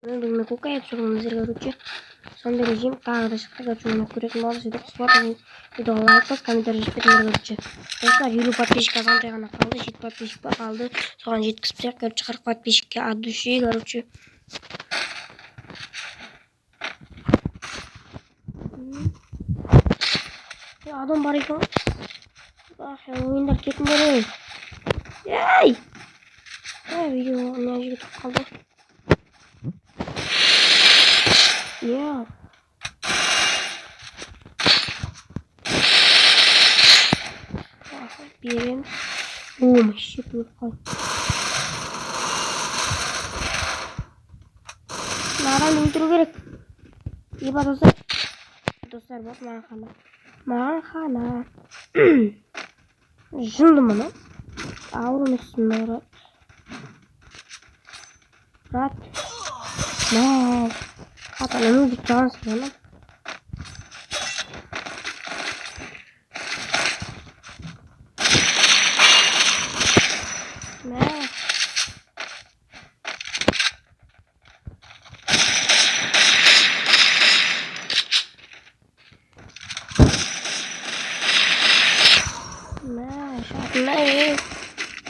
Бүгін көке эпизодын эзерге көрүүчү сонун режим тағы да шықты көрүүчү көретін болсаңыз сұрап видеоға лайк басып комментарий жазып беріңдер көрүүчү. Достар 50 подписчикке азанча гана калды, 7 подписчик калды. Соған жеткизсек көрүүчү 40 подписчикке от души көрүүчү. Адам бар экен. Ойындар кетиңдер. Ей! Видео мына жерге туруп калды. Я. Берем. Помощь тут. Наран өлтүрүү керек. Еба достар. Достар бот маған хана. Жынды мұны. Ауыр емессің мұрат. Брат. No. Katana não de chance, né?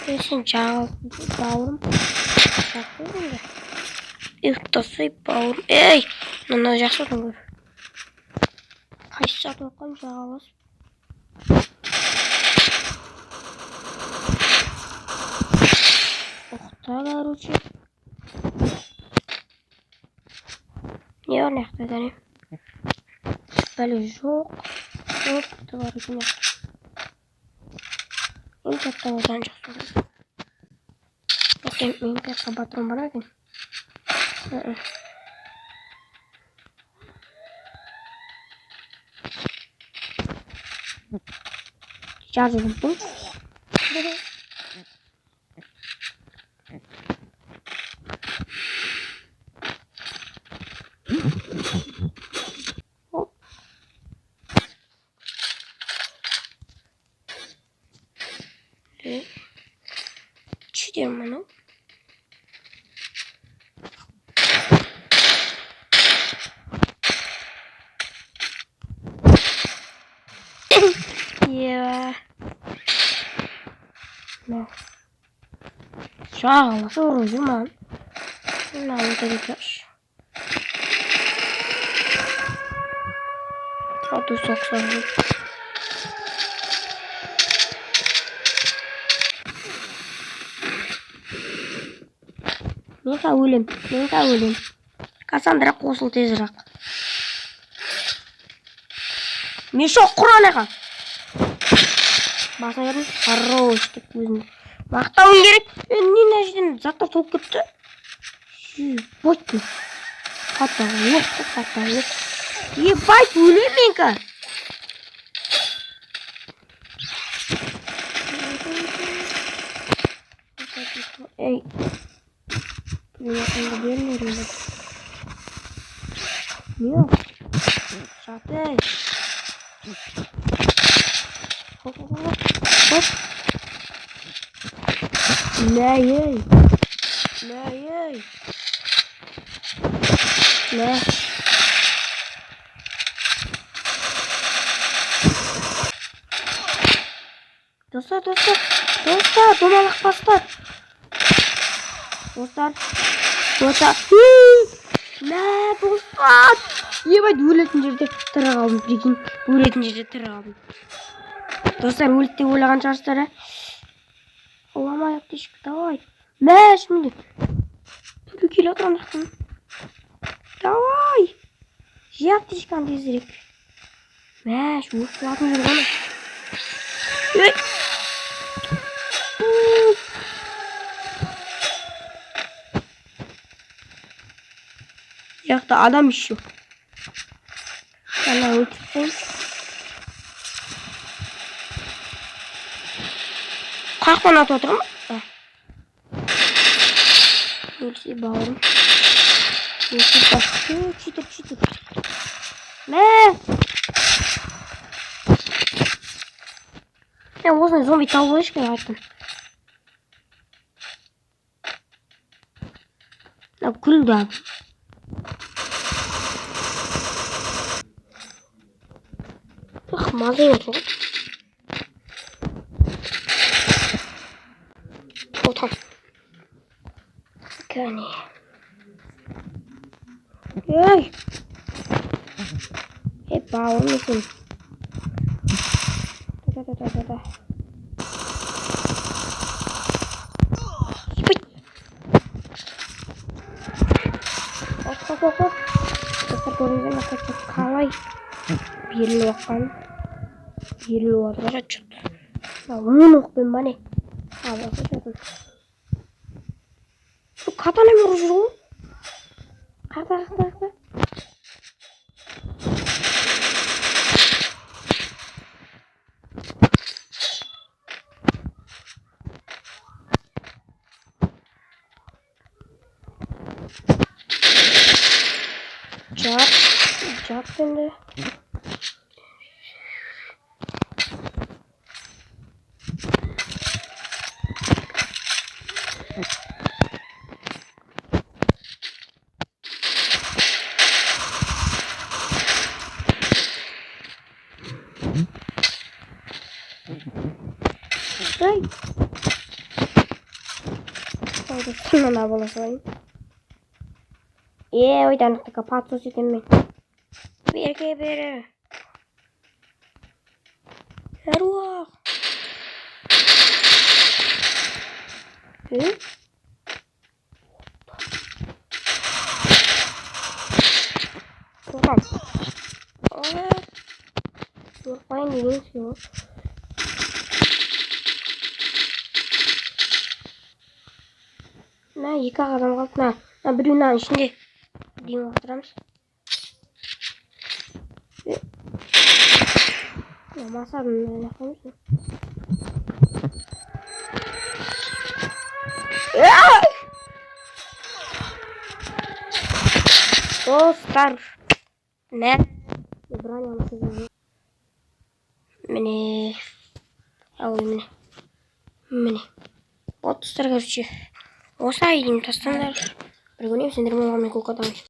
Esse tchau, Paulo. Ürtası Paulo. Ey! Nana жақсы отын көр. Қайсы сатып отқан жағалас. Оқта короче. Не бар мыяқта дәне? Бәле жоқ. Опты бар екен мыяқта. Ең кәтті одан жақсы отын. Ең кәтті батырым бар екен. Сейчас я буду. Что делаем, Yeah. No. Şahla sorucu man. Ne olacak? Hadi soksan. Ne kavulum. Kassandra qo'shil tezroq. Meshok Qur'oniga. Basayım. Хорош deb o'zini maqtavim kerak. Endi nashdan zaqqa so'kib ketdi. Bo'tdi. Hatto yo'q. Ебать, улеменька. Эй. Приятно берем. Нет. Шатай. Хоп. Ей. Достар, домалақ бастар. Достар. Достар. Ебать, өлетін жерде тірі қалдым, прикинь. Достар, өлді деп ойлаған шығарсыздар, а? Оламай аптешік, давай. Мәш, мінді. Түлі келе отырам жақтым. Давай. Же аптешканы тезірек. Мәш, өтілатын жүр ғаны. Ей. Жақта адам еще. Ана өтіпсен. Қақпан атып отырым. Өлсе бауырым. Өлсе бақсы. Читір. Мә! Мен осындай зомби тауып ешкім айттым. Күлді. маза емес қой. Отам. Кәне. Ей! Бауыр мекен. Да. Оқ. Достар көріңіздер ме қалай беріліп оққан. Беріліп отырға жатыр. Оны оқпен ба не? Осы жатыр. Катанамен ұрып жүр ғой. Қақта. Жап енді. Ай! Мына бола салайын. Ойданықтыға патсос екен мен. Берге бері. Әруақ. Қорқам. Қорқайын деген сүйі. Екі адам қалды. Біреуінің ішінде. Дейін отырамыз. Масадың нақымыз. Достар. Бранямыз. Міне. Міне. Вот достар, короче. Осы айдың тастандар. Бір көрейім, сендер болғанмен көк адамыз.